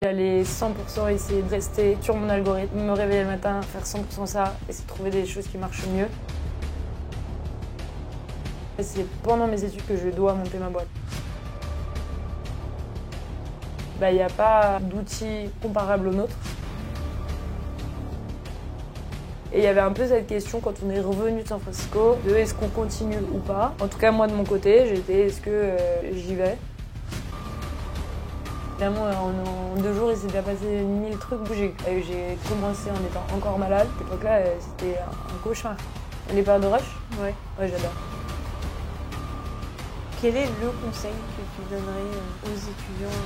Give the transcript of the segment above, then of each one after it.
J'allais 100% essayer de rester sur mon algorithme, me réveiller le matin, faire 100% ça, essayer de trouver des choses qui marchent mieux. C'est pendant mes études que je dois monter ma boîte. Il n'y a pas d'outils comparables aux nôtres. Et il y avait un peu cette question quand on est revenu de San Francisco, de est-ce qu'on continue ou pas. En tout cas, moi de mon côté, j'étais est-ce que j'y vais. Finalement, en 2 jours, il s'est déjà passé 1000 trucs. J'ai commencé en étant encore malade. À cette époque-là, c'était un cauchemar. Les peurs de rush? Ouais, j'adore. Quel est le conseil que tu donnerais aux étudiants?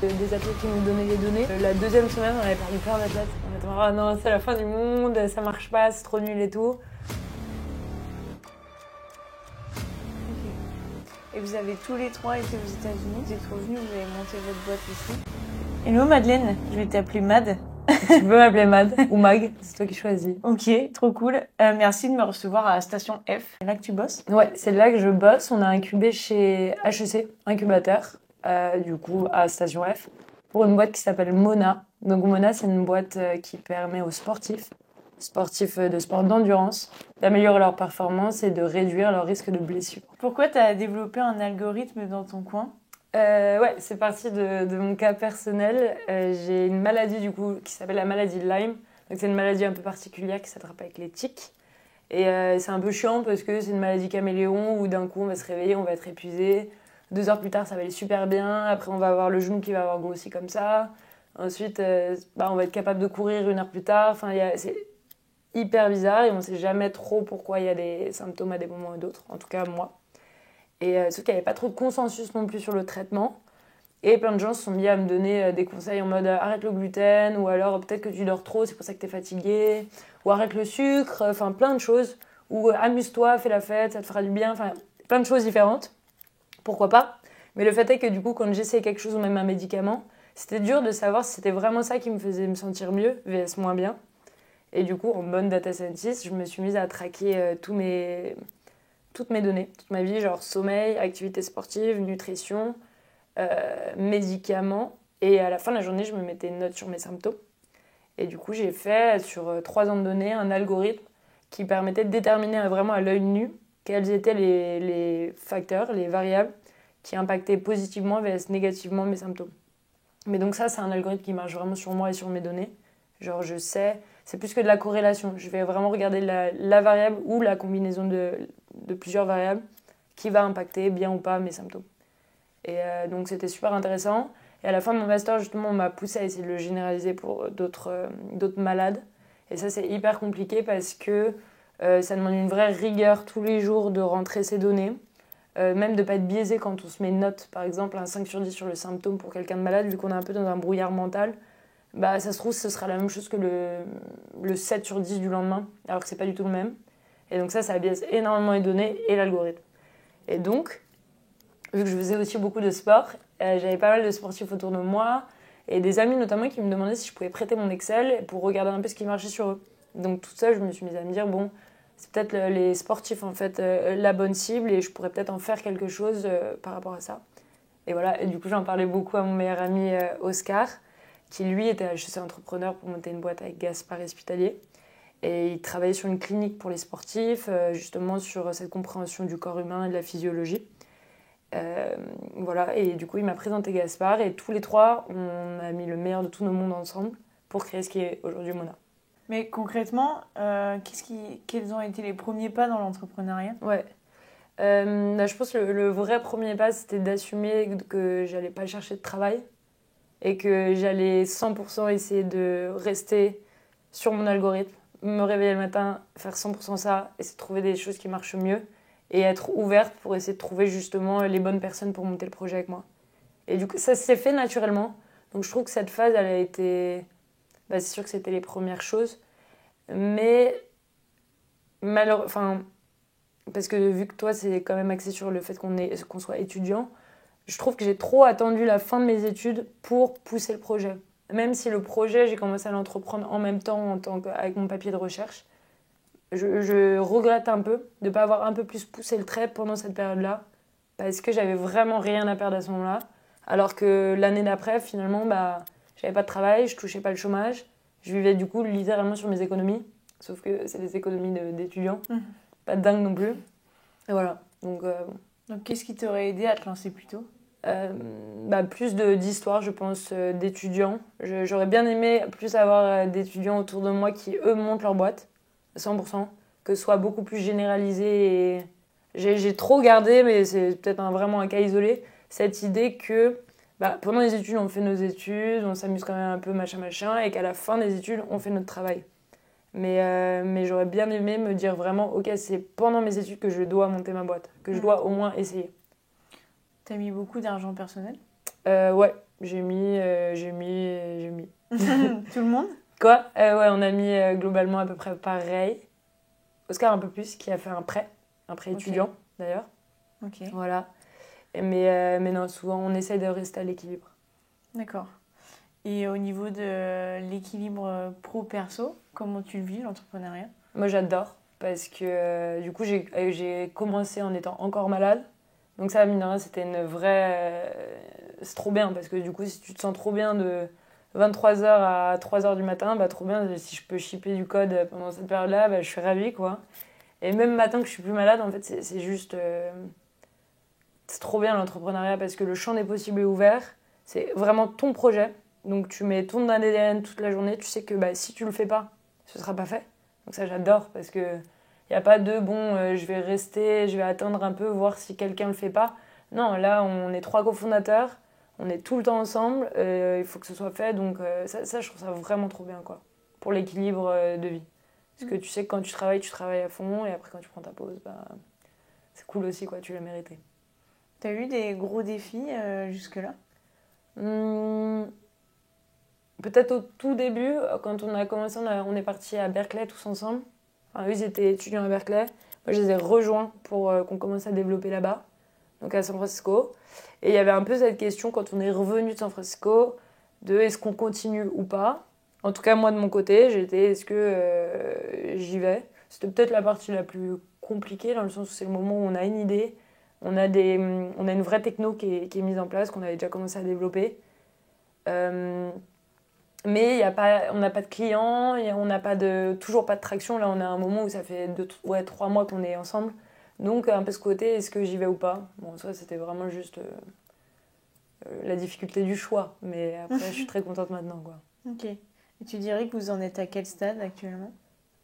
Des athlètes qui nous donnaient les données. La deuxième semaine, on avait perdu plein d'athlètes. On était ah non, c'est la fin du monde, ça marche pas, c'est trop nul et tout. Okay. Et vous avez tous les 3 été aux États-Unis. Vous êtes revenus, vous avez monté votre boîte ici. Hello Madeleine, je vais t'appeler Mad. Tu peux m'appeler Mad ou Mag, c'est toi qui choisis. Ok, trop cool. Merci de me recevoir à Station F. C'est là que tu bosses? Ouais, c'est là que je bosse. On a incubé chez HEC, incubateur. Du coup à Station F, pour une boîte qui s'appelle Mona. Donc Mona, c'est une boîte qui permet aux sportifs de sport d'endurance, d'améliorer leur performance et de réduire leur risque de blessure. Pourquoi tu as développé un algorithme dans ton coin? Ouais, c'est parti de mon cas personnel. J'ai une maladie du coup qui s'appelle la maladie de Lyme. Donc c'est une maladie un peu particulière qui s'attrape avec les tiques. Et c'est un peu chiant parce que c'est une maladie caméléon où d'un coup on va se réveiller, on va être épuisé. 2 heures plus tard, ça va aller super bien. Après, on va avoir le genou qui va avoir grossi comme ça. Ensuite, on va être capable de courir 1 heure plus tard. Enfin, c'est hyper bizarre et on ne sait jamais trop pourquoi il y a des symptômes à des moments ou d'autres. En tout cas, moi. Et sauf qu'il n'y avait pas trop de consensus non plus sur le traitement. Et plein de gens se sont mis à me donner des conseils en mode arrête le gluten, ou alors peut-être que tu dors trop, c'est pour ça que tu es fatigué, ou arrête le sucre, enfin plein de choses. Ou amuse-toi, fais la fête, ça te fera du bien. Enfin, plein de choses différentes. Pourquoi pas? Mais le fait est que du coup, quand j'essayais quelque chose ou même un médicament, c'était dur de savoir si c'était vraiment ça qui me faisait me sentir mieux, vs moins bien. Et du coup, en bonne data scientist, je me suis mise à traquer toutes mes données, toute ma vie, genre sommeil, activité sportive, nutrition, médicaments. Et à la fin de la journée, je me mettais une note sur mes symptômes. Et du coup, j'ai fait, sur 3 ans de données, un algorithme qui permettait de déterminer vraiment à l'œil nu quels étaient les facteurs, les variables qui impactaient positivement vs négativement mes symptômes. Mais donc ça, c'est un algorithme qui marche vraiment sur moi et sur mes données. Genre je sais, c'est plus que de la corrélation. Je vais vraiment regarder la variable ou la combinaison de plusieurs variables qui va impacter bien ou pas mes symptômes. Et donc c'était super intéressant. Et à la fin de mon master, justement, on m'a poussé à essayer de le généraliser pour d'autres malades. Et ça, c'est hyper compliqué parce que ça demande une vraie rigueur tous les jours de rentrer ces données. Même de ne pas être biaisé quand on se met une note, par exemple un 5 sur 10 sur le symptôme pour quelqu'un de malade, vu qu'on est un peu dans un brouillard mental, ça se trouve ce sera la même chose que le 7 sur 10 du lendemain, alors que c'est pas du tout le même. Et donc ça biaise énormément les données et l'algorithme. Et donc, vu que je faisais aussi beaucoup de sport, j'avais pas mal de sportifs autour de moi, et des amis notamment qui me demandaient si je pouvais prêter mon Excel pour regarder un peu ce qui marchait sur eux. Donc tout ça, je me suis mise à me dire, bon, c'est peut-être les sportifs en fait la bonne cible et je pourrais peut-être en faire quelque chose par rapport à ça. Et voilà, et du coup j'en parlais beaucoup à mon meilleur ami Oscar, qui lui était HEC entrepreneur pour monter une boîte avec Gaspard Hospitalier. Et il travaillait sur une clinique pour les sportifs, justement sur cette compréhension du corps humain et de la physiologie. Voilà, et du coup il m'a présenté Gaspard et tous les 3 on a mis le meilleur de tous nos mondes ensemble pour créer ce qui est aujourd'hui Mona. Mais concrètement, quels ont été les premiers pas dans l'entrepreneuriat? Ouais. Je pense que le vrai premier pas, c'était d'assumer que j'allais pas chercher de travail et que j'allais 100% essayer de rester sur mon algorithme, me réveiller le matin, faire 100% ça, essayer de trouver des choses qui marchent mieux et être ouverte pour essayer de trouver justement les bonnes personnes pour monter le projet avec moi. Et du coup, ça s'est fait naturellement. Donc je trouve que cette phase, elle a été... c'est sûr que c'était les premières choses, mais malheureusement, parce que vu que toi c'est quand même axé sur le fait qu'on soit étudiant, je trouve que j'ai trop attendu la fin de mes études pour pousser le projet. Même si le projet, j'ai commencé à l'entreprendre en même temps avec mon papier de recherche, je regrette un peu de ne pas avoir un peu plus poussé le trait pendant cette période-là, parce que j'avais vraiment rien à perdre à ce moment-là. Alors que l'année d'après, finalement, j'avais pas de travail, je touchais pas le chômage. Je vivais du coup littéralement sur mes économies. Sauf que c'est des économies d'étudiants. Pas de dingue non plus. Et voilà. Donc qu'est-ce qui t'aurait aidé à te lancer plus tôt? Plus d'histoires, je pense, d'étudiants. J'aurais bien aimé plus avoir d'étudiants autour de moi qui, eux, montent leur boîte, 100%, que ce soit beaucoup plus généralisé. Et j'ai trop gardé, mais c'est peut-être vraiment un cas isolé, cette idée que pendant les études, on fait nos études, on s'amuse quand même un peu, machin, et qu'à la fin des études, on fait notre travail. Mais j'aurais bien aimé me dire vraiment, ok, c'est pendant mes études que je dois monter ma boîte, que je dois au moins essayer. T'as mis beaucoup d'argent personnel? Ouais, j'ai mis. Tout le monde? Quoi? Ouais, on a mis globalement à peu près pareil. Oscar un peu plus, qui a fait un prêt étudiant d'ailleurs. Ok. Voilà. Mais non, souvent on essaye de rester à l'équilibre. D'accord. Et au niveau de l'équilibre pro-perso, comment tu le vis, l'entrepreneuriat? Moi j'adore parce que du coup j'ai commencé en étant encore malade. Donc ça, mine de rien, c'était une vraie... c'est trop bien parce que du coup, si tu te sens trop bien de 23h à 3h du matin, trop bien, si je peux shipper du code pendant cette période-là, je suis ravie, quoi. Et même maintenant que je suis plus malade, en fait, c'est juste... c'est trop bien l'entrepreneuriat parce que le champ des possibles est ouvert. C'est vraiment ton projet. Donc tu mets ton ADN toute la journée. Tu sais que si tu le fais pas, ce sera pas fait. Donc ça, j'adore parce que il n'y a pas de je vais rester, je vais attendre un peu, voir si quelqu'un le fait pas. Non, là, on est 3 cofondateurs, on est tout le temps ensemble, il faut que ce soit fait. Donc ça, je trouve ça vraiment trop bien, quoi, pour l'équilibre de vie. Parce que tu sais que quand tu travailles à fond, et après quand tu prends ta pause, c'est cool aussi, quoi, tu l'as mérité. T'as eu des gros défis jusque-là? Peut-être au tout début, quand on a commencé, on est partis à Berkeley tous ensemble. Enfin, eux, ils étaient étudiants à Berkeley. Moi, je les ai rejoints pour qu'on commence à développer là-bas, donc à San Francisco. Et il y avait un peu cette question, quand on est revenu de San Francisco, de est-ce qu'on continue ou pas. En tout cas, moi, de mon côté, j'étais est-ce que j'y vais. C'était peut-être la partie la plus compliquée, dans le sens où c'est le moment où on a une idée, on a une vraie techno qui est mise en place, qu'on avait déjà commencé à développer. Mais on n'a pas de clients, on n'a toujours pas de traction. Là, on a un moment où ça fait 3 mois qu'on est ensemble. Donc, un peu ce côté, est-ce que j'y vais ou pas? Bon, ça, c'était vraiment juste la difficulté du choix. Mais après, je suis très contente maintenant, quoi. Ok. Et tu dirais que vous en êtes à quel stade actuellement?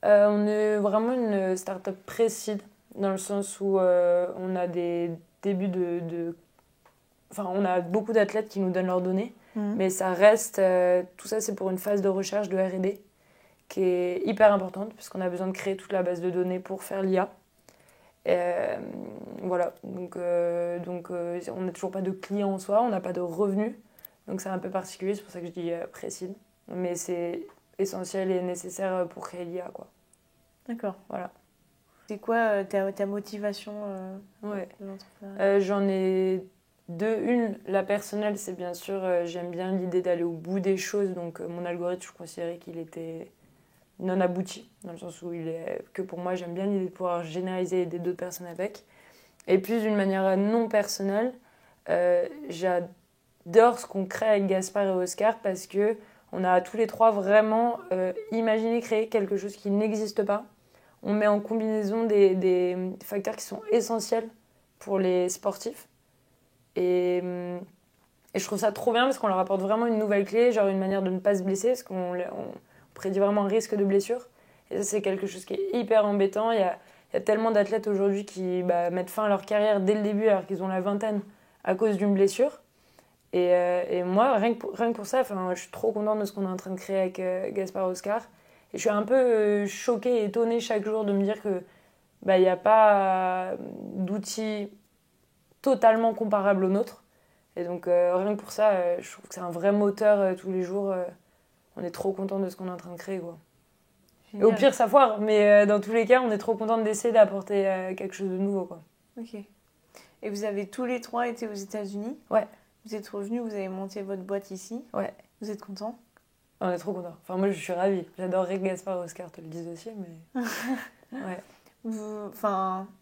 On est vraiment une start-up pré-seed, dans le sens où on a des débuts Enfin, on a beaucoup d'athlètes qui nous donnent leurs données. Mais ça reste, tout ça c'est pour une phase de recherche de R&D qui est hyper importante puisqu'on a besoin de créer toute la base de données pour faire l'IA. Voilà, donc on n'a toujours pas de clients en soi, on n'a pas de revenus, donc c'est un peu particulier, c'est pour ça que je dis précise. Mais c'est essentiel et nécessaire pour créer l'IA, quoi. D'accord. Voilà. C'est quoi ta motivation Ouais. de l'entrepreneuriat? J'en ai une, la personnelle, c'est bien sûr, j'aime bien l'idée d'aller au bout des choses. Donc mon algorithme, je considérais qu'il était non abouti, dans le sens où que pour moi, j'aime bien l'idée de pouvoir généraliser et aider d'autres personnes avec. Et puis d'une manière non personnelle, j'adore ce qu'on crée avec Gaspard et Oscar parce que on a tous les trois vraiment imaginé créer quelque chose qui n'existe pas. On met en combinaison des facteurs qui sont essentiels pour les sportifs. Et je trouve ça trop bien parce qu'on leur apporte vraiment une nouvelle clé, genre une manière de ne pas se blesser, parce qu'on prédit vraiment un risque de blessure. Et ça, c'est quelque chose qui est hyper embêtant. Il y a tellement d'athlètes aujourd'hui qui mettent fin à leur carrière dès le début alors qu'ils ont la vingtaine à cause d'une blessure. Et moi, rien que pour ça, je suis trop contente de ce qu'on est en train de créer avec Gaspard Oscar. Et je suis un peu choquée et étonnée chaque jour de me dire que il n'y a pas d'outils totalement comparable au nôtre. Et donc, rien que pour ça, je trouve que c'est un vrai moteur tous les jours. On est trop content de ce qu'on est en train de créer, quoi. Et au pire, ça foire, mais dans tous les cas, on est trop content d'essayer d'apporter quelque chose de nouveau, quoi. Ok. Et vous avez tous les trois été aux États-Unis? Ouais. Vous êtes revenus, vous avez monté votre boîte ici? Ouais. Vous êtes contents? On est trop contents. Enfin, moi, je suis ravie. J'adorerais que Gaspard et Oscar te le disent aussi, mais... ouais.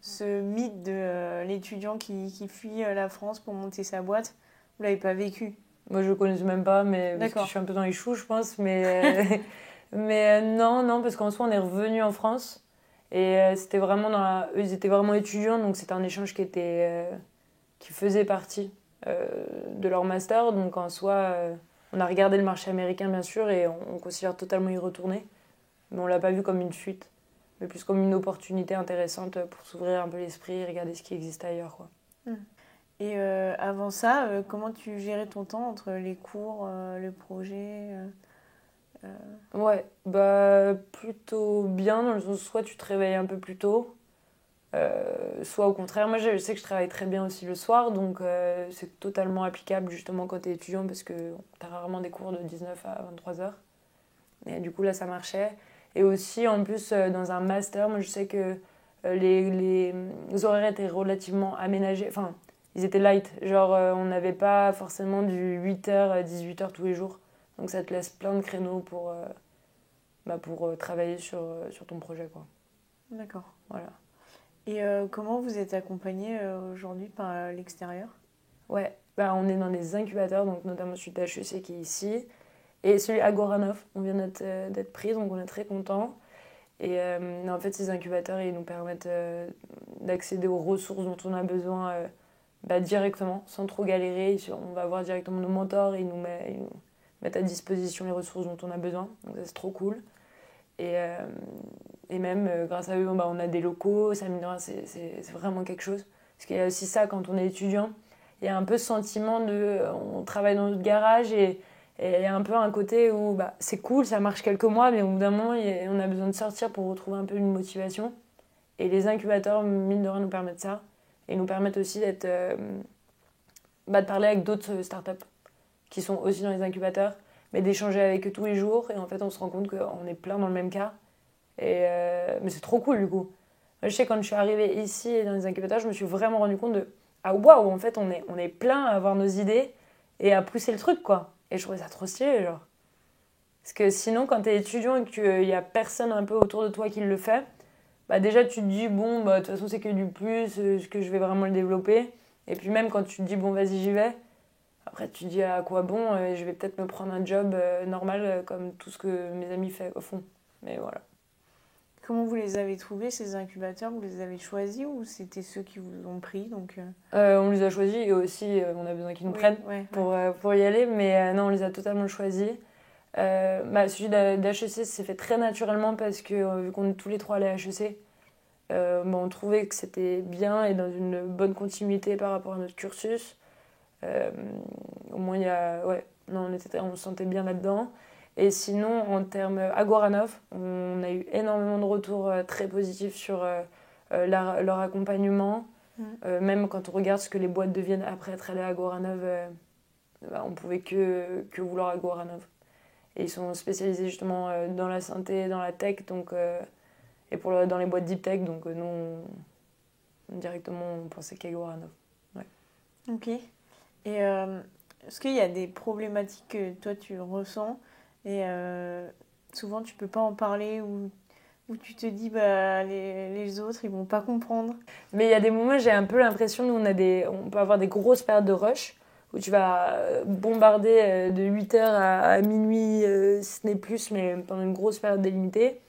Ce mythe de l'étudiant qui fuit la France pour monter sa boîte, Vous l'avez pas vécu? Moi, je ne connais même pas, mais parce que D'accord. je suis un peu dans les choux, je pense. Non, parce qu'en soi, on est revenu en France. Et c'était vraiment eux, ils étaient vraiment étudiants, donc c'était un échange qui faisait partie de leur master. Donc en soi, on a regardé le marché américain, bien sûr, et on considère totalement y retourner. Mais on ne l'a pas vu comme une fuite, mais plus comme une opportunité intéressante pour s'ouvrir un peu l'esprit et regarder ce qui existe ailleurs, quoi. Et avant ça, comment tu gérais ton temps entre les cours, le projet euh, Ouais, bah plutôt bien, dans le sens où soit tu te réveilles un peu plus tôt, soit au contraire. Moi, je sais que je travaille très bien aussi le soir, donc c'est totalement applicable justement quand tu es étudiant parce que tu as rarement des cours de 19 à 23 heures. Et du coup, là, ça marchait. Et aussi, en plus, dans un master, moi, je sais que les horaires étaient relativement aménagés. Enfin, ils étaient light. Genre, on n'avait pas forcément du 8h à 18h tous les jours. Donc, ça te laisse plein de créneaux pour travailler sur ton projet, quoi. D'accord. Voilà. Et comment vous êtes accompagné aujourd'hui par l'extérieur? Ouais, bah, on est dans des incubateurs, donc notamment celui d'HEC qui est ici. Et celui à Goranov, on vient d'être pris, donc on est très contents. Et en fait, ces incubateurs, ils nous permettent d'accéder aux ressources dont on a besoin directement, sans trop galérer. On va voir directement nos mentors et ils nous mettent à disposition les ressources dont on a besoin. Donc ça, c'est trop cool. Et, euh, et même, grâce à eux, on a des locaux. Ça, mine de rien, c'est vraiment quelque chose. Parce qu'il y a aussi ça, quand on est étudiant, il y a un peu ce sentiment on travaille dans notre garage et il y a un peu un côté où c'est cool, ça marche quelques mois, mais au bout d'un moment, on a besoin de sortir pour retrouver un peu une motivation. Et les incubateurs, mine de rien, nous permettent ça. Et nous permettent aussi de parler avec d'autres startups qui sont aussi dans les incubateurs, mais d'échanger avec eux tous les jours. Et en fait, on se rend compte qu'on est plein dans le même cas. Mais c'est trop cool, du coup. Moi, je sais, quand je suis arrivée ici, dans les incubateurs, je me suis vraiment rendu compte ah waouh, en fait, on est plein à avoir nos idées et à pousser le truc, quoi. Et je trouvais ça trop stylé, genre. Parce que sinon, quand t'es étudiant et qu'il n'y a personne un peu autour de toi qui le fait, déjà tu te dis, bon, de toute façon, c'est que du plus, est-ce que je vais vraiment le développer? Et puis même quand tu te dis, bon, vas-y, j'y vais, après tu te dis, à quoi bon, je vais peut-être me prendre un job normal comme tout ce que mes amis font. Mais voilà. Comment vous les avez trouvés, ces incubateurs? Vous les avez choisis ou c'était ceux qui vous ont pris donc, On les a choisis et aussi on a besoin qu'ils nous prennent ouais. pour y aller, mais non, on les a totalement choisis. Celui d'HEC s'est fait très naturellement parce que vu qu'on est tous les trois allés à HEC, on trouvait que c'était bien et dans une bonne continuité par rapport à notre cursus. Au moins, non, on se sentait bien là-dedans. Et sinon, en termes Agoranov, on a eu énormément de retours très positifs sur leur accompagnement. Même quand on regarde ce que les boîtes deviennent après être allées à Agoranov, on pouvait que vouloir Agoranov. Et ils sont spécialisés justement dans la santé, dans la tech, donc, et dans les boîtes deep tech. Donc nous, directement, on pensait qu'Agoranov. Ouais. Ok. Et est-ce qu'il y a des problématiques que toi tu ressens et souvent tu peux pas en parler ou tu te dis les autres ils vont pas comprendre? Mais il y a des moments, j'ai un peu l'impression, nous on peut avoir des grosses périodes de rush où tu vas bombarder de 8h à minuit, si ce n'est plus, mais pendant une grosse période délimitée.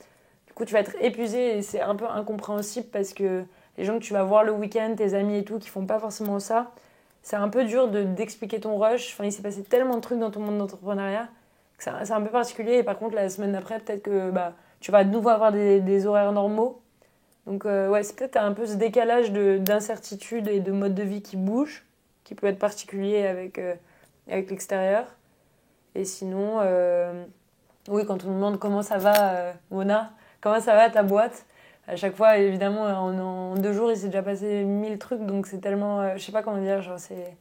Du coup, tu vas être épuisé et c'est un peu incompréhensible parce que les gens que tu vas voir le week-end, tes amis et tout, qui font pas forcément ça, c'est un peu dur d'expliquer ton rush. Enfin, il s'est passé tellement de trucs dans ton monde d'entrepreneuriat que c'est un peu particulier. Et par contre, la semaine d'après, peut-être que tu vas de nouveau avoir des horaires normaux. Donc, ouais, c'est peut-être un peu ce décalage d'incertitude et de mode de vie qui bouge, qui peut être particulier avec l'extérieur. Et sinon, oui, quand on nous demande comment ça va, Mona, comment ça va ta boîte, à chaque fois, évidemment, en 2 jours, il s'est déjà passé 1000 trucs, donc c'est tellement, je sais pas comment dire, genre c'est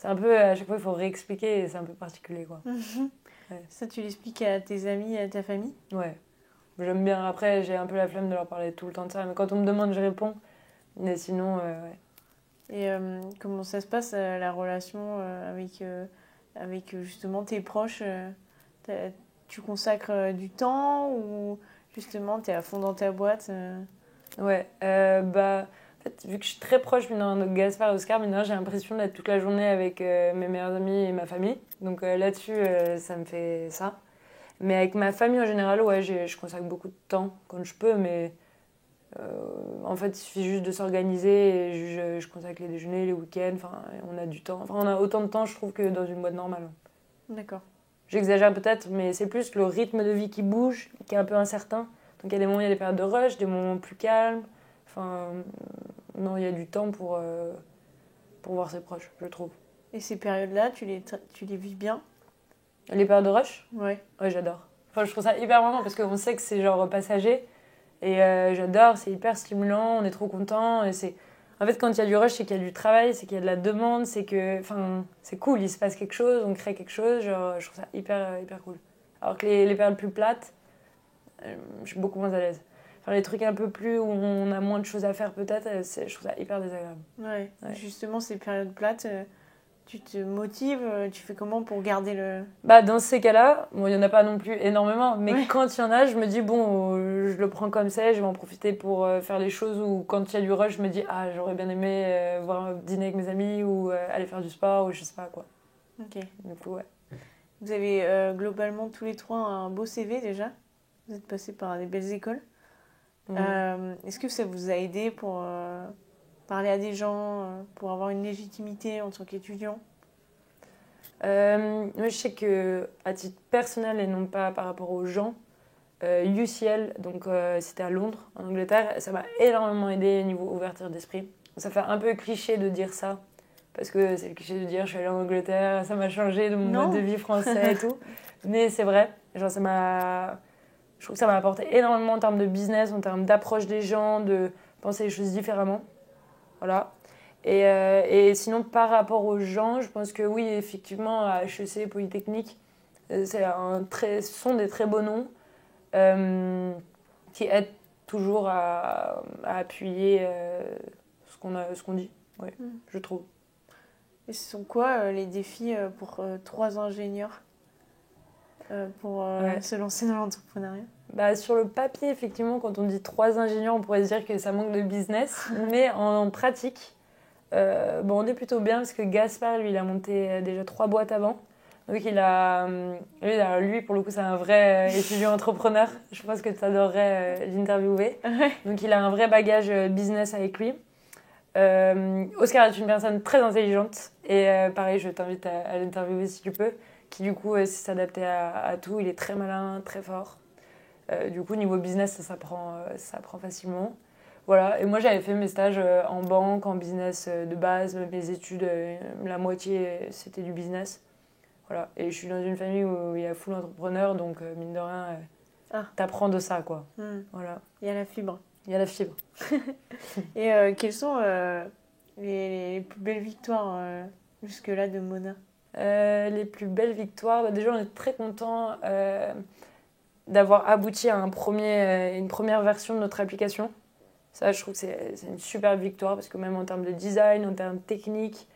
un peu, à chaque fois, il faut réexpliquer et c'est un peu particulier, quoi. Ouais. Ça, tu l'expliques à tes amis et à ta famille? Ouais, j'aime bien. Après, j'ai un peu la flemme de leur parler tout le temps de ça, mais quand on me demande, je réponds. Mais sinon, ouais. Et comment ça se passe la relation avec justement tes proches? Tu consacres du temps ou justement tu es à fond dans ta boîte? Ouais, En fait, vu que je suis très proche de Gaspard et Oscar, j'ai l'impression d'être toute la journée avec mes meilleurs amis et ma famille. Donc là-dessus, ça me fait ça. Mais avec ma famille en général, ouais, je consacre beaucoup de temps quand je peux, mais en fait, il suffit juste de s'organiser et je consacre les déjeuners, les week-ends, enfin, on a du temps. Enfin, on a autant de temps, je trouve, que dans une boîte normale. D'accord. J'exagère peut-être, mais c'est plus le rythme de vie qui bouge, qui est un peu incertain. Donc il y a des moments, il y a des périodes de rush, des moments plus calmes. Enfin, non, il y a du temps pour voir ses proches, je trouve. Et ces périodes-là, tu les vis bien? Les périodes de rush? Ouais. Ouais, j'adore. Enfin, je trouve ça hyper marrant parce qu'on sait que c'est genre passager. Et j'adore, c'est hyper stimulant, on est trop content. Et c'est... En fait, quand il y a du rush, c'est qu'il y a du travail, c'est qu'il y a de la demande, c'est que... Enfin, c'est cool, il se passe quelque chose, on crée quelque chose. Genre, je trouve ça hyper cool. Alors que les périodes plus plates, je suis beaucoup moins à l'aise. Enfin, les trucs un peu plus où on a moins de choses à faire peut-être, je trouve ça hyper désagréable. Ouais. Ouais. Justement, ces périodes plates, tu te motives, tu fais comment pour garder le... Bah, dans ces cas-là, bon, il n'y en a pas non plus énormément, mais Ouais. quand il y en a, je me dis, bon, je le prends comme ça, je vais en profiter pour faire les choses où, quand il y a du rush, je me dis, ah, j'aurais bien aimé dîner avec mes amis ou aller faire du sport ou je sais pas quoi. Ok. Du coup, ouais. Vous avez globalement tous les trois un beau CV déjà. Vous êtes passés par des belles écoles. Est-ce que ça vous a aidé pour parler à des gens, pour avoir une légitimité en tant qu'étudiant? Moi, je sais que à titre personnel et non pas par rapport aux gens, UCL, donc c'était à Londres, en Angleterre, ça m'a énormément aidé niveau ouverture d'esprit. Ça fait un peu cliché de dire ça, parce que c'est le cliché de dire je suis allée en Angleterre, ça m'a changé de mon Non. mode de vie français et tout. Mais c'est vrai, genre je trouve que ça m'a apporté énormément en termes de business, en termes d'approche des gens, de penser les choses différemment. Voilà. Et sinon, par rapport aux gens, je pense que oui, effectivement, à HEC, Polytechnique, ce sont des très beaux noms qui aident toujours à appuyer ce qu'on dit, ouais, je trouve. Et ce sont quoi les défis pour trois ingénieurs pour Ouais. se lancer dans l'entrepreneuriat? Bah, sur le papier, effectivement, quand on dit 3 ingénieurs, on pourrait se dire que ça manque de business, mais en pratique, bon, on est plutôt bien parce que Gaspard, lui, il a monté déjà 3 boîtes avant. Donc, lui, pour le coup, c'est un vrai étudiant entrepreneur. Je pense que tu adorerais l'interviewer. Ouais. Donc, il a un vrai bagage business avec lui. Oscar est une personne très intelligente. Et pareil, je t'invite à l'interviewer si tu peux. Qui, du coup, sait s'adapter à tout. Il est très malin, très fort. Du coup, niveau business, ça s'apprend facilement. Voilà. Et moi, j'avais fait mes stages en banque, en business de base. Mes études, la moitié, c'était du business. Voilà. Et je suis dans une famille où il y a full entrepreneur, donc mine de rien, t'apprends de ça, quoi. Voilà. Il y a la fibre. Il y a la fibre. Et quelles sont les plus belles victoires jusque-là de Mona? Les plus belles victoires, bah, déjà, on est très content d'avoir abouti à une première version de notre application. Ça, je trouve que c'est une super victoire parce que même en termes de design, en termes techniques,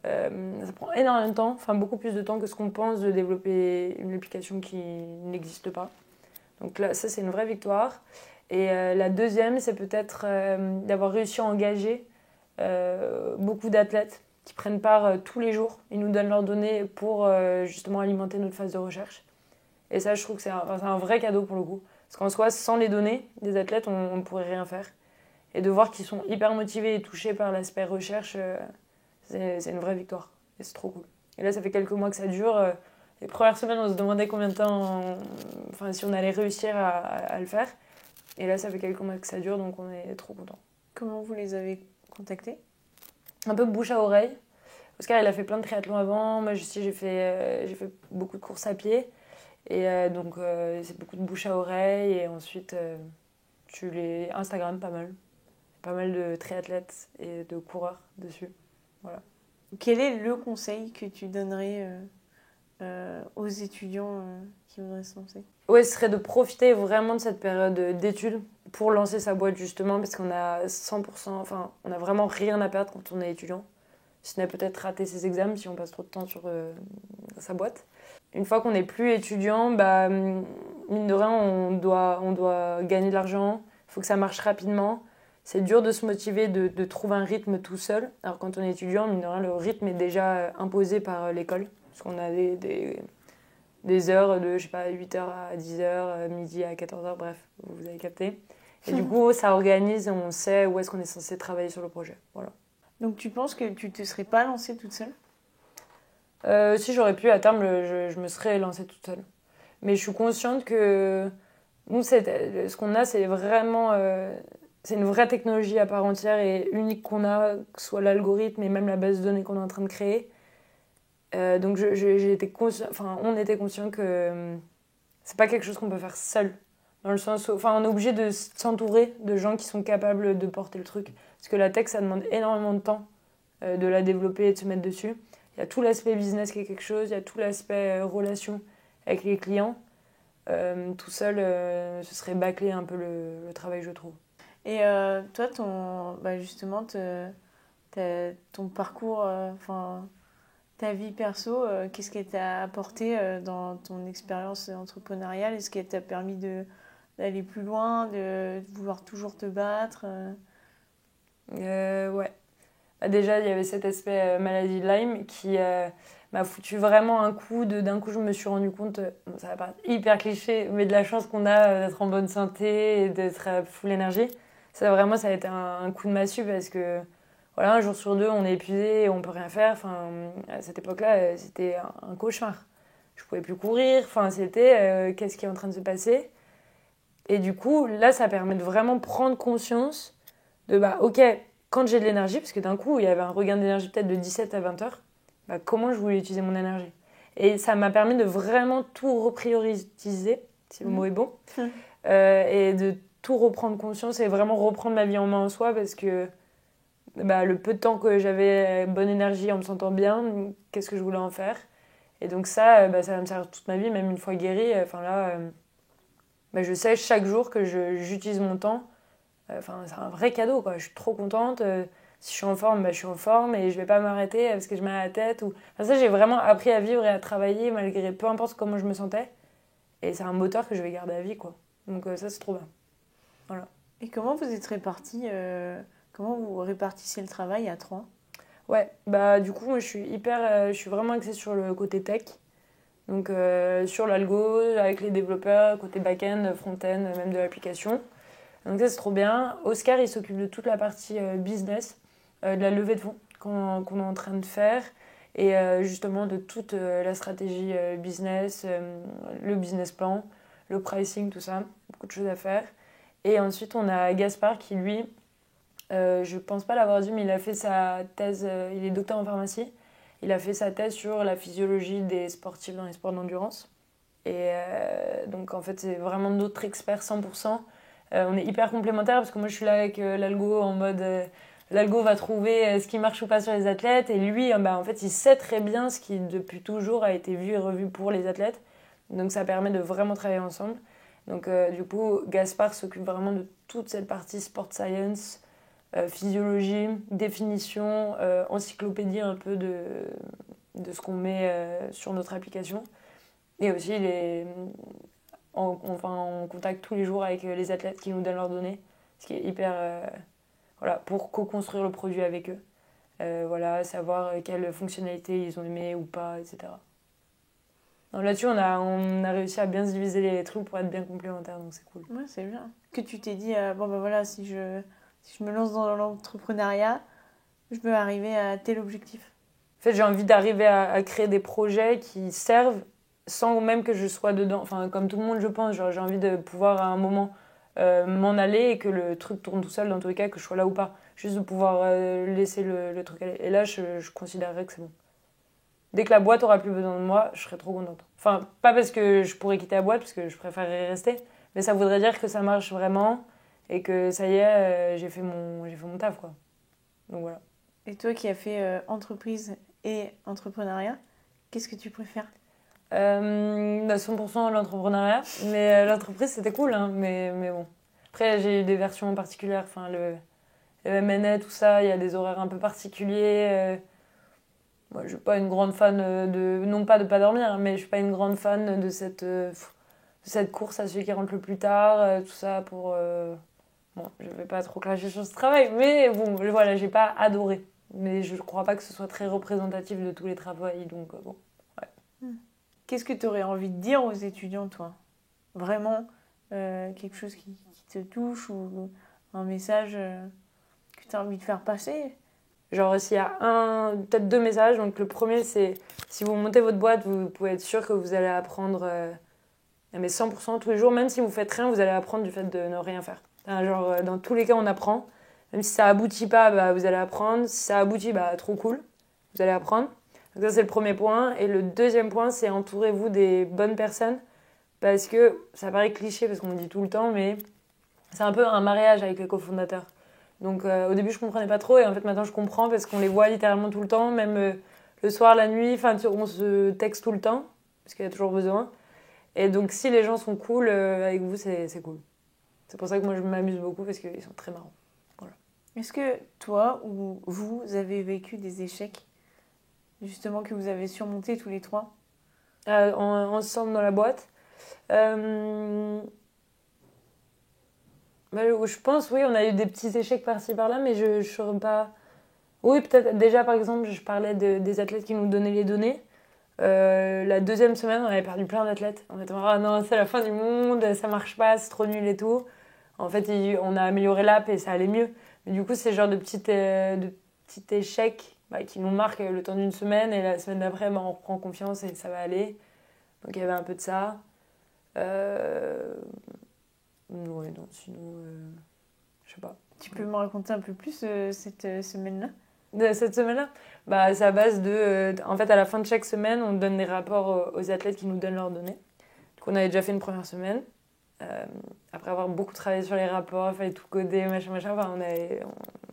ça prend énormément de temps, enfin beaucoup plus de temps que ce qu'on pense de développer une application qui n'existe pas. Donc là, ça, c'est une vraie victoire. Et la deuxième, c'est peut-être d'avoir réussi à engager beaucoup d'athlètes qui prennent part tous les jours. Ils nous donnent leurs données pour justement alimenter notre phase de recherche. Et ça, je trouve que c'est un vrai cadeau pour le coup. Parce qu'en soi, sans les données des athlètes, on ne pourrait rien faire. Et de voir qu'ils sont hyper motivés et touchés par l'aspect recherche, c'est une vraie victoire. Et c'est trop cool. Et là, ça fait quelques mois que ça dure. Les premières semaines, on se demandait combien de temps, enfin, si on allait réussir à le faire. Et là, ça fait quelques mois que ça dure, donc on est trop contents. Comment vous les avez contactés? Un peu bouche à oreille. Oscar, il a fait plein de triathlons avant. Moi, j'ai fait beaucoup de courses à pied. Et donc, c'est beaucoup de bouche à oreille. Et ensuite, Instagram, pas mal. Pas mal de triathlètes et de coureurs dessus. Voilà. Quel est le conseil que tu donnerais aux étudiants qui voudraient se lancer? Ouais, ce serait de profiter vraiment de cette période d'études pour lancer sa boîte justement parce qu'on a 100%, enfin, on a vraiment rien à perdre quand on est étudiant. Si ce n'est peut-être rater ses examens si on passe trop de temps sur sa boîte. Une fois qu'on n'est plus étudiant, bah, mine de rien, on doit gagner de l'argent. Il faut que ça marche rapidement. c'est dur de se motiver, de trouver un rythme tout seul. Alors quand on est étudiant, mine de rien, le rythme est déjà imposé par l'école. Parce qu'on a des heures de, je sais pas, 8h à 10h, midi à 14h, bref, vous avez capté. Et du coup, ça organise et on sait où est-ce qu'on est censé travailler sur le projet. Voilà. Donc tu penses que tu te serais pas lancée toute seule? Si j'aurais pu, à terme, je me serais lancée toute seule. Mais je suis consciente que nous, ce qu'on a, c'est vraiment... c'est une vraie technologie à part entière et unique qu'on a, que ce soit l'algorithme et même la base de données qu'on est en train de créer. Donc j'ai été on était conscient que c'est pas quelque chose qu'on peut faire seul. Dans le sens où, on est obligé de s'entourer de gens qui sont capables de porter le truc. Parce que la tech, ça demande énormément de temps de la développer et de se mettre dessus. Il y a tout l'aspect business qui est quelque chose, il y a tout l'aspect relation avec les clients. Tout seul, ce serait bâcler un peu le travail, je trouve. Et toi, justement, ton parcours, ta vie perso, qu'est-ce qu'elle t'a apporté dans ton expérience entrepreneuriale? Est-ce qu'elle t'a permis d'aller plus loin, de vouloir toujours te battre? Ouais. Bah, déjà, il y avait cet aspect maladie de Lyme qui m'a foutu vraiment un coup. D'un coup, je me suis rendu compte, bon, ça va paraître hyper cliché, mais de la chance qu'on a d'être en bonne santé et d'être à full énergie. Ça, vraiment, ça a été un coup de massue parce que, voilà, un jour sur deux, on est épuisé et on peut rien faire. Enfin, à cette époque-là, c'était un cauchemar. Je pouvais plus courir. Enfin, c'était qu'est-ce qui est en train de se passer. Et du coup, là, ça permet de vraiment prendre conscience de, ok, quand j'ai de l'énergie, parce que d'un coup, il y avait un regain d'énergie peut-être de 17 à 20 heures, comment je voulais utiliser mon énergie. Et ça m'a permis de vraiment tout reprioriser, si le mot est bon, et de tout reprendre conscience et vraiment reprendre ma vie en main en soi, parce que le peu de temps que j'avais bonne énergie en me sentant bien, qu'est-ce que je voulais en faire. Et donc ça, ça va me servir toute ma vie, même une fois guérie. Je sais chaque jour que j'utilise mon temps. C'est un vrai cadeau, quoi. Je suis trop contente. Si je suis en forme, je suis en forme et je vais pas m'arrêter parce que je mets à la tête. Ça, j'ai vraiment appris à vivre et à travailler malgré peu importe comment je me sentais. Et c'est un moteur que je vais garder à vie, quoi. Donc ça, c'est trop bien. Voilà. Et comment vous êtes répartis comment vous répartissez le travail à trois? Ouais, du coup, moi, je suis vraiment axée sur le côté tech. Donc sur l'algo, avec les développeurs, côté back-end, front-end, même de l'application. Donc ça, c'est trop bien. Oscar, il s'occupe de toute la partie business, de la levée de fonds qu'on est en train de faire et justement de toute la stratégie business, le business plan, le pricing, tout ça. Beaucoup de choses à faire. Et ensuite, on a Gaspard qui, lui, je pense pas l'avoir dit, mais il a fait sa thèse, il est docteur en pharmacie. Il a fait sa thèse sur la physiologie des sportifs dans les sports d'endurance. Et donc, en fait, c'est vraiment notre expert 100%. On est hyper complémentaires parce que moi, je suis là avec l'algo en mode... l'algo va trouver ce qui marche ou pas sur les athlètes. Et lui, en fait, il sait très bien ce qui, depuis toujours, a été vu et revu pour les athlètes. Donc, ça permet de vraiment travailler ensemble. Donc, du coup, Gaspard s'occupe vraiment de toute cette partie sport science, physiologie, définition, encyclopédie un peu de ce qu'on met sur notre application. Et aussi, il est en contact tous les jours avec les athlètes qui nous donnent leurs données, ce qui est hyper... pour co-construire le produit avec eux. Savoir quelles fonctionnalités ils ont aimé ou pas, etc. Donc là-dessus, on a réussi à bien se diviser les trucs pour être bien complémentaires, donc c'est cool. Ouais, c'est bien. Que tu t'es dit, si je me lance dans l'entrepreneuriat, je veux arriver à tel objectif. En fait, j'ai envie d'arriver à créer des projets qui servent sans même que je sois dedans. Enfin, comme tout le monde, je pense, j'ai envie de pouvoir à un moment m'en aller et que le truc tourne tout seul, dans tous les cas, que je sois là ou pas. Juste de pouvoir laisser le truc aller. Et là, je considérerais que c'est bon. Dès que la boîte aura plus besoin de moi, je serai trop contente. Enfin, pas parce que je pourrais quitter la boîte, parce que je préférerais rester, mais ça voudrait dire que ça marche vraiment et que ça y est, j'ai fait mon taf, quoi. Donc voilà. Et toi qui as fait entreprise et entrepreneuriat, qu'est-ce que tu préfères? 100% l'entrepreneuriat, mais l'entreprise c'était cool, hein, mais bon. Après j'ai eu des versions particulières, le MNE, tout ça, il y a des horaires un peu particuliers. Moi je suis pas une grande fan non pas de pas dormir, hein, mais je suis pas une grande fan de cette course à celui qui rentre le plus tard, tout ça pour... Bon, je vais pas trop cracher sur ce travail, mais bon, voilà, j'ai pas adoré. Mais je crois pas que ce soit très représentatif de tous les travails, donc bon. Ouais. Qu'est-ce que tu aurais envie de dire aux étudiants, toi? Vraiment, quelque chose qui te touche ou un message que tu as envie de faire passer? Genre, s'il y a peut-être 2 messages. Donc, le premier, c'est si vous montez votre boîte, vous pouvez être sûr que vous allez apprendre mais 100% tous les jours. Même si vous faites rien, vous allez apprendre du fait de ne rien faire. Genre, dans tous les cas, on apprend. Même si ça aboutit pas, bah, vous allez apprendre. Si ça aboutit, bah, trop cool. Vous allez apprendre. Donc, ça, c'est le premier point. Et le deuxième point, c'est entourez-vous des bonnes personnes. Parce que ça paraît cliché, parce qu'on le dit tout le temps, mais c'est un peu un mariage avec les cofondateurs. Donc au début, je comprenais pas trop et en fait maintenant je comprends parce qu'on les voit littéralement tout le temps, même le soir, la nuit, enfin on se texte tout le temps parce qu'il y a toujours besoin. Et donc si les gens sont cool avec vous, c'est cool. C'est pour ça que moi je m'amuse beaucoup parce qu'ils sont très marrants. Voilà. Est-ce que toi ou vous avez vécu des échecs, justement que vous avez surmontés tous les trois? Ensemble dans la boîte. Bah, je pense, oui, on a eu des petits échecs par-ci par-là, mais je ne saurais pas. Oui, peut-être. Déjà, par exemple, je parlais des athlètes qui nous donnaient les données. La deuxième semaine, on avait perdu plein d'athlètes. En fait, ah non, c'est la fin du monde, ça marche pas, c'est trop nul et tout. En fait, on a amélioré l'app et ça allait mieux. Mais du coup, c'est le genre de petits échecs bah, qui nous marquent le temps d'une semaine. Et la semaine d'après, bah, on reprend confiance et ça va aller. Donc, il y avait un peu de ça. Ouais, non, sinon, je sais pas. Tu peux me raconter un peu plus cette semaine-là? De cette semaine-là, bah, c'est à base en fait, à la fin de chaque semaine, on donne des rapports aux athlètes qui nous donnent leurs données. Donc, on avait déjà fait une première semaine. Après avoir beaucoup travaillé sur les rapports, il fallait tout coder, machin, machin. Enfin,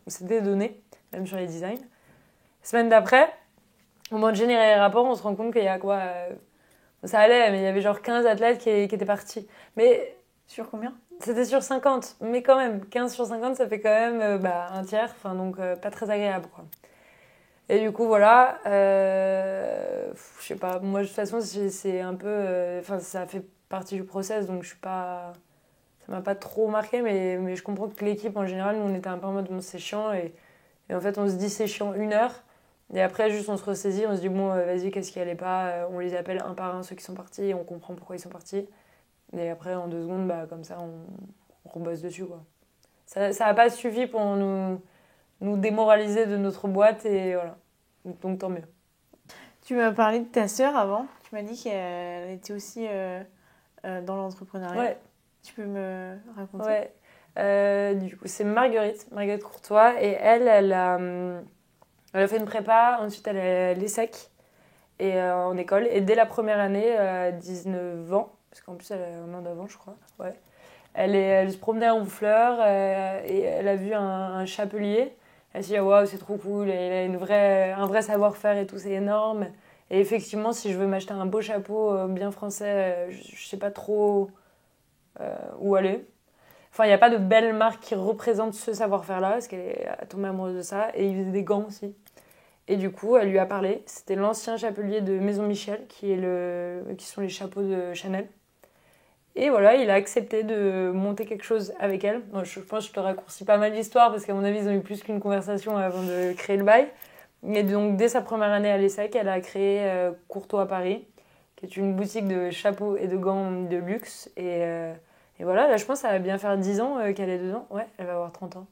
on s'était donné, même sur les designs. La semaine d'après, au moment de générer les rapports, on se rend compte qu'il y a quoi ça allait, mais il y avait genre 15 athlètes qui étaient partis. Mais sur combien? C'était sur 50, mais quand même, 15 sur 50, ça fait quand même un tiers, enfin, donc pas très agréable, quoi. Et du coup, voilà, je sais pas, moi, de toute façon, c'est un peu, enfin, ça fait partie du process, donc je suis pas, ça m'a pas trop marqué, mais je comprends que l'équipe, en général, nous, on était un peu en mode, bon, c'est chiant, et en fait, on se dit, c'est chiant 1 heure, et après, juste, on se ressaisit, on se dit, bon, vas-y, qu'est-ce qui allait pas, on les appelle un par un, ceux qui sont partis, et on comprend pourquoi ils sont partis. Et après, en 2 secondes, bah, comme ça, on rebosse dessus, quoi. Ça n'a pas suffi pour nous démoraliser de notre boîte, et voilà. Donc, tant mieux. Tu m'as parlé de ta sœur avant. Tu m'as dit qu'elle était aussi dans l'entrepreneuriat. Ouais. Tu peux me raconter? Ouais. Du coup, c'est Marguerite Courtois, et elle a fait une prépa, ensuite elle est à l'ESSEC, et, en école, et dès la première année, 19 ans, parce qu'en plus elle a un an d'avant, je crois, ouais. Elle se promenait à Honfleur et elle a vu un chapelier. Elle s'est dit, waouh, c'est trop cool, il a un vrai savoir-faire et tout, c'est énorme. Et effectivement, si je veux m'acheter un beau chapeau bien français, je sais pas trop où aller. Enfin, il n'y a pas de belle marque qui représente ce savoir-faire-là, parce qu'elle est tombée amoureuse de ça. Et il faisait des gants aussi. Et du coup, elle lui a parlé. C'était l'ancien chapelier de Maison Michel, qui sont les chapeaux de Chanel. Et voilà, il a accepté de monter quelque chose avec elle. Bon, je pense que je te raccourcis pas mal l'histoire parce qu'à mon avis, ils ont eu plus qu'une conversation avant de créer le bail. Et donc, dès sa première année à l'ESSEC, elle a créé Courtois à Paris, qui est une boutique de chapeaux et de gants de luxe. Et voilà, là, je pense que ça va bien faire 10 ans qu'elle est dedans. Ouais, elle va avoir 30 ans.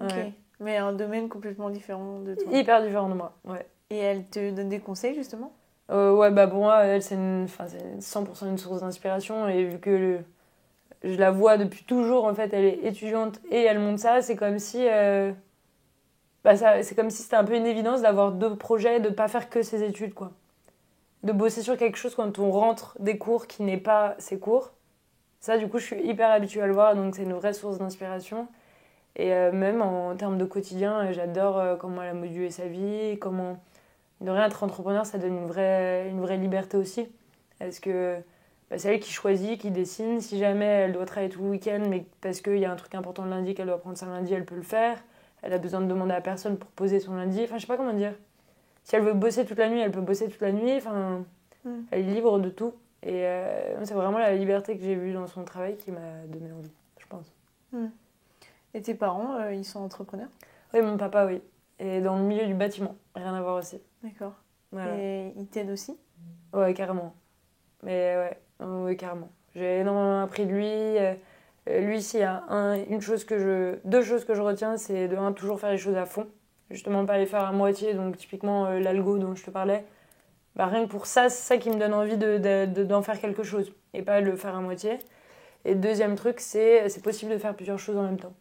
Ouais. Ok, mais un domaine complètement différent de toi. Hyper différent de moi, ouais. Et elle te donne des conseils, justement? Ouais, bah pour moi, elle, c'est 100% une source d'inspiration. Et vu que je la vois depuis toujours, en fait, elle est étudiante et elle monte ça, c'est comme si... c'est comme si c'était un peu une évidence d'avoir 2 projets, de ne pas faire que ses études, quoi. De bosser sur quelque chose quand on rentre des cours qui n'est pas ses cours. Ça, du coup, je suis hyper habituée à le voir, donc c'est une vraie source d'inspiration. Et même en termes de quotidien, j'adore comment elle a modulé sa vie, comment... De rien, être entrepreneur, ça donne une vraie liberté aussi. Parce que c'est elle qui choisit, qui dessine. Si jamais elle doit travailler tout le week-end, mais parce qu'il y a un truc important le lundi, qu'elle doit prendre ça lundi, elle peut le faire. Elle a besoin de demander à personne pour poser son lundi. Enfin, je sais pas comment dire. Si elle veut bosser toute la nuit, elle peut bosser toute la nuit. Enfin, elle est libre de tout. Et c'est vraiment la liberté que j'ai vue dans son travail qui m'a donné envie, je pense. Et tes parents, ils sont entrepreneurs? Oui, mon papa, oui. Et dans le milieu du bâtiment, rien à voir aussi. D'accord. Voilà. Et ils t'aident aussi? Ouais, carrément. Mais ouais, oui, carrément. J'ai énormément appris de lui. Lui, s'il y a deux choses que je retiens, c'est de un, toujours faire les choses à fond. Justement, pas les faire à moitié. Donc, typiquement, l'algo dont je te parlais. Bah, rien que pour ça, c'est ça qui me donne envie d'en faire quelque chose. Et pas le faire à moitié. Et deuxième truc, c'est possible de faire plusieurs choses en même temps.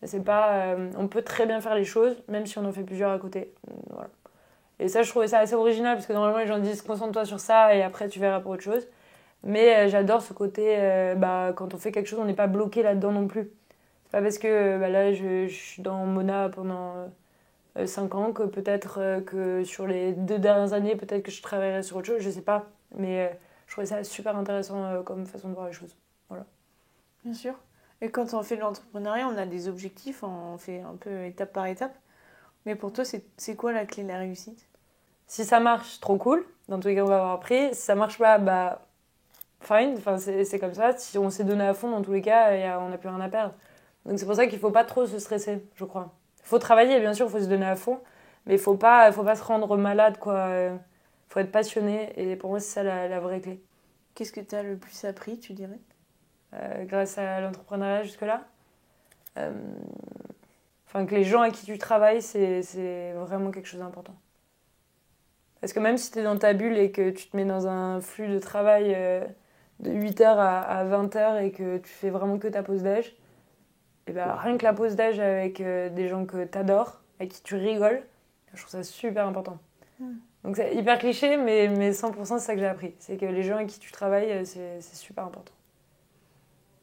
C'est pas, on peut très bien faire les choses, même si on en fait plusieurs à côté. Voilà. Et ça, je trouvais ça assez original, parce que normalement, les gens disent concentre-toi sur ça et après tu verras pour autre chose. Mais j'adore ce côté, quand on fait quelque chose, on n'est pas bloqué là-dedans non plus. C'est pas parce que là, je suis dans Mona pendant 5 ans que peut-être que sur les 2 dernières années, peut-être que je travaillerai sur autre chose, je sais pas. Mais je trouvais ça super intéressant comme façon de voir les choses. Voilà. Bien sûr. Et quand on fait de l'entrepreneuriat, on a des objectifs, on fait un peu étape par étape. Mais pour toi, c'est quoi la clé de la réussite? Si ça marche, trop cool. Dans tous les cas, on va avoir appris. Si ça marche pas, bah fine. Enfin, c'est comme ça. Si on s'est donné à fond, dans tous les cas, on n'a plus rien à perdre. Donc c'est pour ça qu'il faut pas trop se stresser, je crois. Il faut travailler, bien sûr, il faut se donner à fond. Mais il faut pas se rendre malade, quoi. Faut être passionné. Et pour moi, c'est ça la vraie clé. Qu'est-ce que tu as le plus appris, tu dirais? Grâce à l'entrepreneuriat jusque-là. Euh, Enfin, que les gens à qui tu travailles, c'est vraiment quelque chose d'important. Parce que même si tu es dans ta bulle et que tu te mets dans un flux de travail de 8h à 20h et que tu fais vraiment que ta pause d'âge, et ben, rien que la pause d'âge avec des gens que tu adores, avec qui tu rigoles, je trouve ça super important. Donc c'est hyper cliché, mais 100% c'est ça que j'ai appris. C'est que les gens avec qui tu travailles, c'est super important.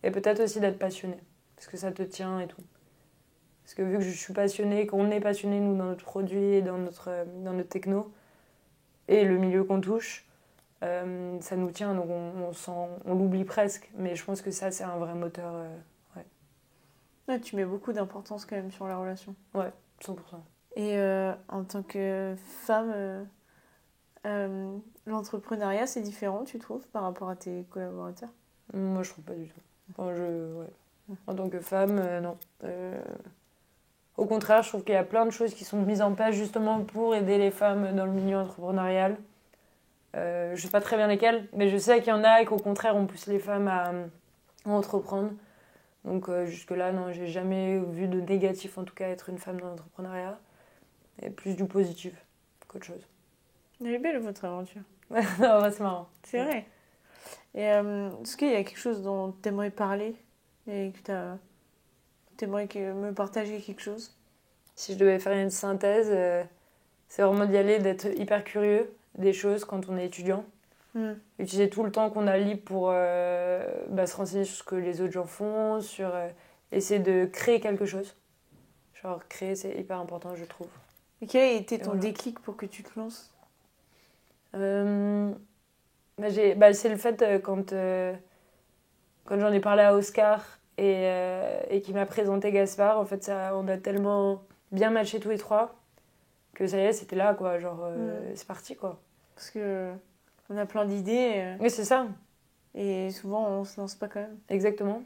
Et peut-être aussi d'être passionné, parce que ça te tient et tout. Parce que vu que je suis passionnée, qu'on est passionné, nous, dans notre produit, dans notre techno, et le milieu qu'on touche, ça nous tient, donc on l'oublie presque. Mais je pense que ça, c'est un vrai moteur. Ouais. Ouais, tu mets beaucoup d'importance quand même sur la relation. Ouais, 100%. Et en tant que femme, l'entrepreneuriat, c'est différent, tu trouves, par rapport à tes collaborateurs? Moi, je trouve pas du tout. Enfin, ouais. En tant que femme, non. Au contraire, je trouve qu'il y a plein de choses qui sont mises en place justement pour aider les femmes dans le milieu entrepreneurial. Je sais pas très bien lesquelles, mais je sais qu'il y en a et qu'au contraire, on pousse les femmes à entreprendre. Donc jusque-là, non, j'ai jamais vu de négatif, en tout cas, être une femme dans l'entrepreneuriat. Et plus du positif qu'autre chose. Elle est belle, votre aventure. Non, ouais, c'est marrant. C'est vrai. Et est-ce qu'il y a quelque chose dont tu aimerais parler et que tu aimerais me partager quelque chose? Si je devais faire une synthèse, c'est vraiment d'y aller, d'être hyper curieux des choses quand on est étudiant. Utiliser tout le temps qu'on a libre pour se renseigner sur ce que les autres gens font, sur essayer de créer quelque chose. Genre créer, c'est hyper important, je trouve. Et quel a été ton voilà. déclic pour que tu te lances? C'est le fait quand j'en ai parlé à Oscar et qu'il m'a présenté Gaspard, en fait, on a tellement bien matché tous les trois que ça y est, c'était là, quoi. Genre, c'est parti, quoi. Parce que on a plein d'idées. Oui, c'est ça. Et souvent, on se lance pas quand même. Exactement.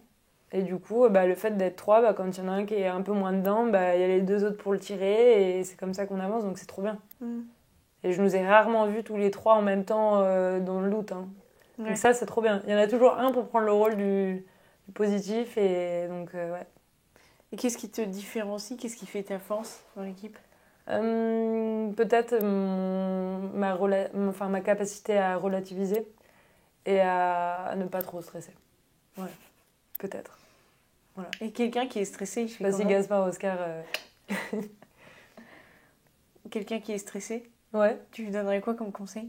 Et du coup, le fait d'être trois, quand il y en a un qui est un peu moins dedans, il y a les deux autres pour le tirer et c'est comme ça qu'on avance, donc c'est trop bien. Et je nous ai rarement vus tous les trois en même temps dans le loot. Hein. Ouais. Donc ça, c'est trop bien. Il y en a toujours un pour prendre le rôle du positif et donc ouais. Et qu'est-ce qui te différencie? Qu'est-ce qui fait ta force dans l'équipe? Peut-être ma capacité à relativiser et à ne pas trop stresser. Ouais, peut-être. Voilà. Et quelqu'un qui est stressé, il fait comment? Vas-y, Gaspard, Oscar. Quelqu'un qui est stressé, ouais. Tu lui donnerais quoi comme conseil?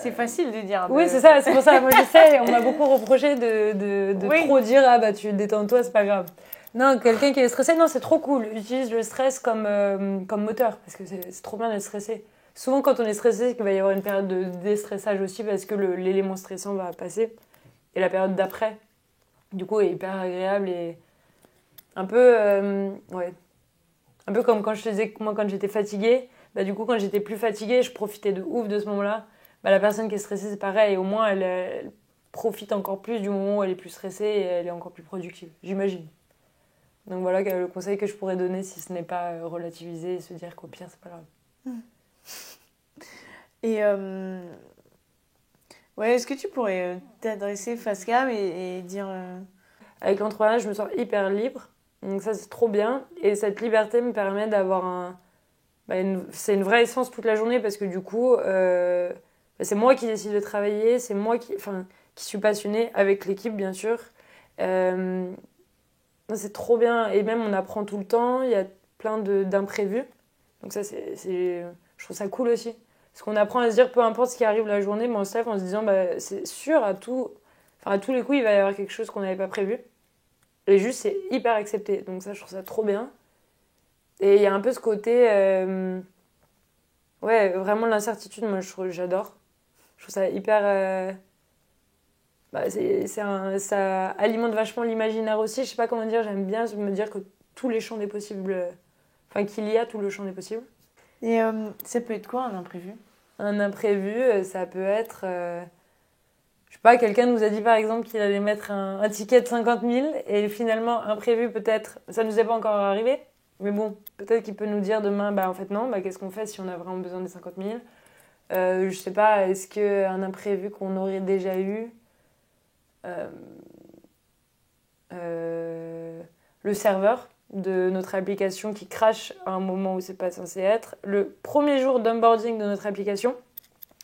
C'est facile de dire. Oui, c'est ça, c'est pour ça. Moi, je sais, on m'a beaucoup reproché de trop dire « Ah, bah, tu détends-toi, c'est pas grave ». Non, quelqu'un qui est stressé, non, c'est trop cool. Utilise le stress comme moteur, parce que c'est trop bien d'être stressé. Souvent, quand on est stressé, c'est qu'il va y avoir une période de déstressage aussi, parce que l'élément stressant va passer. Et la période d'après, du coup, est hyper agréable et un peu, ouais. Un peu comme quand je te disais que moi, quand j'étais fatiguée, du coup, quand j'étais plus fatiguée, je profitais de ouf de ce moment-là. La personne qui est stressée, c'est pareil. Et au moins, elle profite encore plus du moment où elle est plus stressée et elle est encore plus productive, j'imagine. Donc voilà le conseil que je pourrais donner si ce n'est pas relativiser et se dire qu'au pire, c'est pas grave. Et ouais, est-ce que tu pourrais t'adresser face cam et dire... Avec l'entrepreneuriat, je me sens hyper libre. Donc ça, c'est trop bien. Et cette liberté me permet d'avoir c'est une vraie essence toute la journée parce que du coup, c'est moi qui décide de travailler, c'est moi qui suis passionnée avec l'équipe, bien sûr. Euh, c'est trop bien. Et même, on apprend tout le temps. Il y a plein d'imprévus. Donc ça, je trouve ça cool aussi. Parce qu'on apprend à se dire, peu importe ce qui arrive la journée, mais on se lève en se disant, c'est sûr, à tous les coups, il va y avoir quelque chose qu'on n'avait pas prévu. Et juste, c'est hyper accepté. Donc ça, je trouve ça trop bien. Et il y a un peu ce côté... ouais, vraiment l'incertitude, moi, j'adore. Je trouve ça hyper... ça alimente vachement l'imaginaire aussi. Je sais pas comment dire, j'aime bien me dire que tous les champs des possibles... Enfin, qu'il y a tout le champ des possibles. Et ça peut être quoi, un imprévu? Un imprévu, ça peut être... je sais pas, quelqu'un nous a dit par exemple qu'il allait mettre un ticket de 50 000 et finalement, imprévu peut-être, ça nous est pas encore arrivé, mais bon, peut-être qu'il peut nous dire demain, en fait non, qu'est-ce qu'on fait si on a vraiment besoin des 50 000 je sais pas, est-ce qu'un imprévu qu'on aurait déjà eu, le serveur de notre application qui crache à un moment où c'est pas censé être, le premier jour d'onboarding de notre application,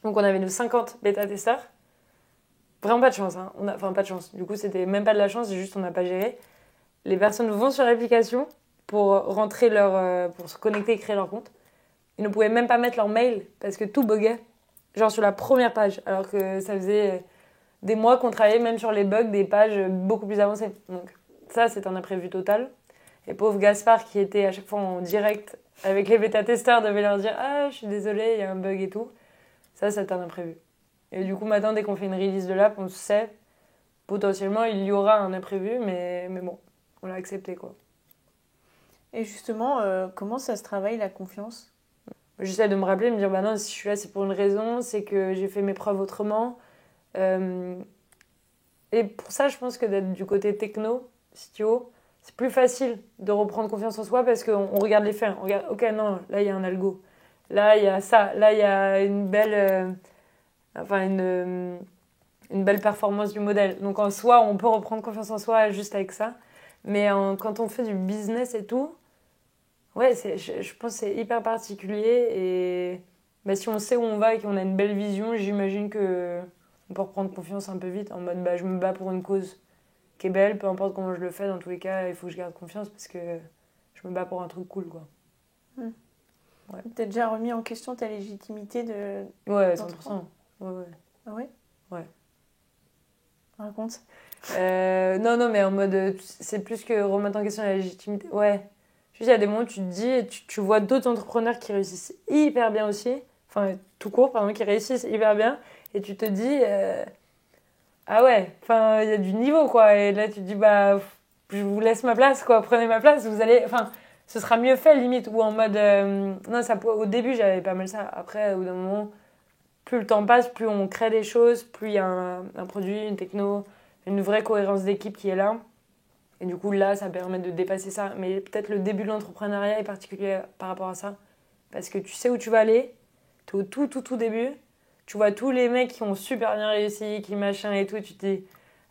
donc on avait nos 50 bêta-testeurs. Vraiment pas de chance, hein. Enfin, pas de chance. Du coup, c'était même pas de la chance, c'est juste on n'a pas géré. Les personnes vont sur l'application pour rentrer pour se connecter et créer leur compte. Ils ne pouvaient même pas mettre leur mail parce que tout buguait. Genre sur la première page. Alors que ça faisait des mois qu'on travaillait même sur les bugs des pages beaucoup plus avancées. Donc ça, c'est un imprévu total. Et pauvre Gaspard qui était à chaque fois en direct avec les bêta-testeurs devait leur dire « Ah, je suis désolée, il y a un bug et tout ». Ça, c'est un imprévu. Et du coup, maintenant, dès qu'on fait une release de l'app, on sait potentiellement il y aura un imprévu, mais bon, on l'a accepté quoi. Et justement, comment ça se travaille la confiance? J'essaie de me rappeler, de me dire bah non, si je suis là, c'est pour une raison, c'est que j'ai fait mes preuves autrement. Et pour ça, je pense que d'être du côté techno, CTO, c'est plus facile de reprendre confiance en soi parce qu'on regarde les faits. On regarde, ok, non, là il y a un algo. Là il y a ça. Là il y a une belle. Une belle performance du modèle. Donc en soi, on peut reprendre confiance en soi juste avec ça. Mais quand on fait du business et tout, ouais, je pense que c'est hyper particulier. Et si on sait où on va et qu'on a une belle vision, j'imagine que on peut reprendre confiance un peu vite en mode je me bats pour une cause qui est belle, peu importe comment je le fais, dans tous les cas, il faut que je garde confiance parce que je me bats pour un truc cool, quoi. Ouais. T'as déjà remis en question ta légitimité de... Ouais, 100%. Ouais. Ah ouais? Ouais. Raconte. Non, mais en mode, c'est plus que remettre en question la légitimité. Ouais. Juste, il y a des moments où tu te dis, tu vois d'autres entrepreneurs qui réussissent hyper bien aussi, enfin, tout court, pardon, qui réussissent hyper bien, et tu te dis, ah ouais, enfin, il y a du niveau, quoi. Et là, tu te dis, je vous laisse ma place, quoi, prenez ma place, vous allez, enfin, ce sera mieux fait, limite, ou en mode, non, au début, j'avais pas mal ça. Après, au bout d'un moment, plus le temps passe, plus on crée des choses, plus il y a un produit, une techno, une vraie cohérence d'équipe qui est là. Et du coup, là, ça permet de dépasser ça. Mais peut-être le début de l'entrepreneuriat est particulier par rapport à ça. Parce que tu sais où tu vas aller, tu es au tout début. Tu vois tous les mecs qui ont super bien réussi, qui machin et tout, et tu te dis,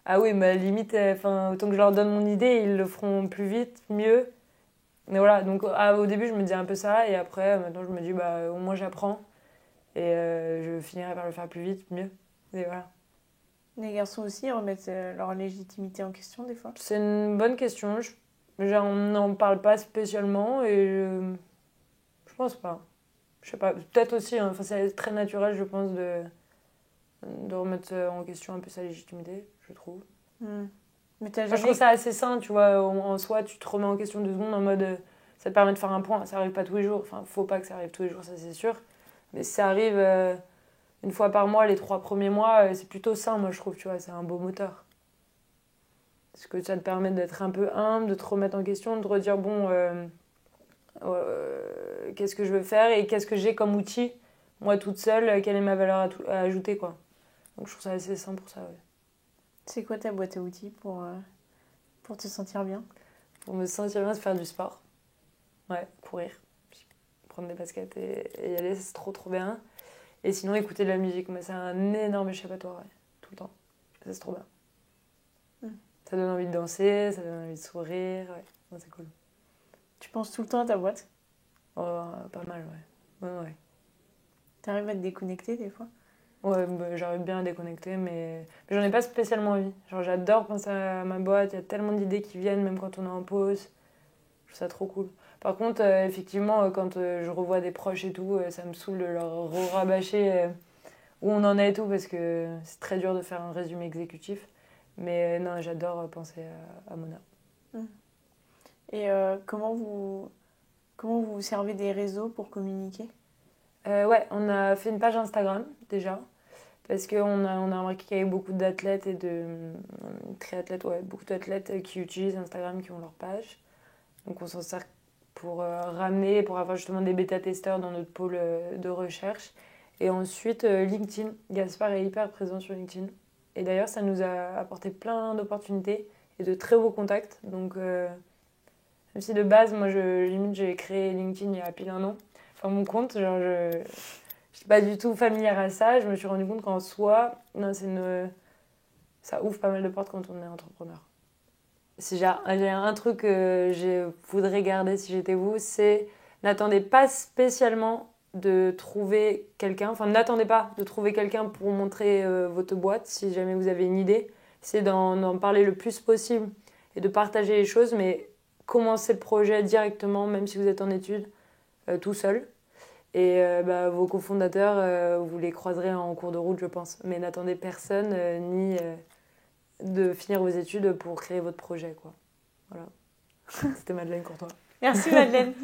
ah oui, mais limite, autant que je leur donne mon idée, ils le feront plus vite, mieux. Mais voilà, donc au début, je me disais un peu ça, et après, maintenant, je me dis, au moins, j'apprends. Et je finirai par le faire plus vite, mieux. Et voilà. Les garçons aussi remettent leur légitimité en question des fois? C'est une bonne question. On n'en parle pas spécialement et je pense pas. Je sais pas, peut-être aussi, hein. Enfin, c'est très naturel, je pense, de remettre en question un peu sa légitimité, je trouve. Mais t'as Je trouve ça assez sain, tu vois. En soi, tu te remets en question 2 secondes en mode ça te permet de faire un point. Ça arrive pas tous les jours. Enfin, faut pas que ça arrive tous les jours, ça c'est sûr. Mais si ça arrive une fois par mois, les 3 premiers mois, c'est plutôt sain, moi je trouve, tu vois. C'est un beau moteur. Parce que ça te permet d'être un peu humble, de te remettre en question, de te redire bon, qu'est-ce que je veux faire et qu'est-ce que j'ai comme outil, moi toute seule, quelle est ma valeur à ajouter, quoi. Donc je trouve ça assez sain pour ça, ouais. C'est quoi ta boîte à outils pour te sentir bien? Pour me sentir bien, c'est faire du sport. Ouais, courir. Prendre des baskets et y aller, c'est trop trop bien. Et sinon, écouter de la musique. Mais c'est un énorme échappatoire, ouais. Tout le temps. Ça, c'est trop bien. Ça donne envie de danser, ça donne envie de sourire. Ouais, non, c'est cool. Tu penses tout le temps à ta boîte? Oh, pas mal, ouais. Ouais. T'arrives à te déconnecter des fois? Ouais, bah, j'arrive bien à déconnecter, mais j'en ai pas spécialement envie. Genre, j'adore penser à ma boîte, il y a tellement d'idées qui viennent, même quand on est en pause. Je trouve ça trop cool. Par contre, effectivement, quand je revois des proches et tout, ça me saoule de leur rabâcher où on en est et tout, parce que c'est très dur de faire un résumé exécutif. Mais non, j'adore penser à Mona. Et comment vous servez des réseaux pour communiquer? Ouais, on a fait une page Instagram déjà, parce on a remarqué qu'il y avait beaucoup d'athlètes et de triathlètes, ouais, beaucoup d'athlètes qui utilisent Instagram, qui ont leur page. Donc on s'en sert pour ramener, pour avoir justement des bêta-testeurs dans notre pôle de recherche. Et ensuite, LinkedIn. Gaspard est hyper présent sur LinkedIn. Et d'ailleurs, ça nous a apporté plein d'opportunités et de très beaux contacts. Donc, même si de base, moi, limite, j'ai créé LinkedIn il y a pile un an. Enfin, mon compte, genre, je ne suis pas du tout familière à ça. Je me suis rendu compte qu'en soi, non, ça ouvre pas mal de portes quand on est entrepreneur. Si j'ai un truc que je voudrais garder si j'étais vous, c'est n'attendez pas spécialement de trouver quelqu'un. Enfin, n'attendez pas de trouver quelqu'un pour montrer votre boîte si jamais vous avez une idée. C'est d'en parler le plus possible et de partager les choses, mais commencez le projet directement, même si vous êtes en études, tout seul. Et vos cofondateurs, vous les croiserez en cours de route, je pense. Mais n'attendez personne, ni de finir vos études pour créer votre projet, quoi. Voilà. C'était Madeleine Courtois. Merci Madeleine.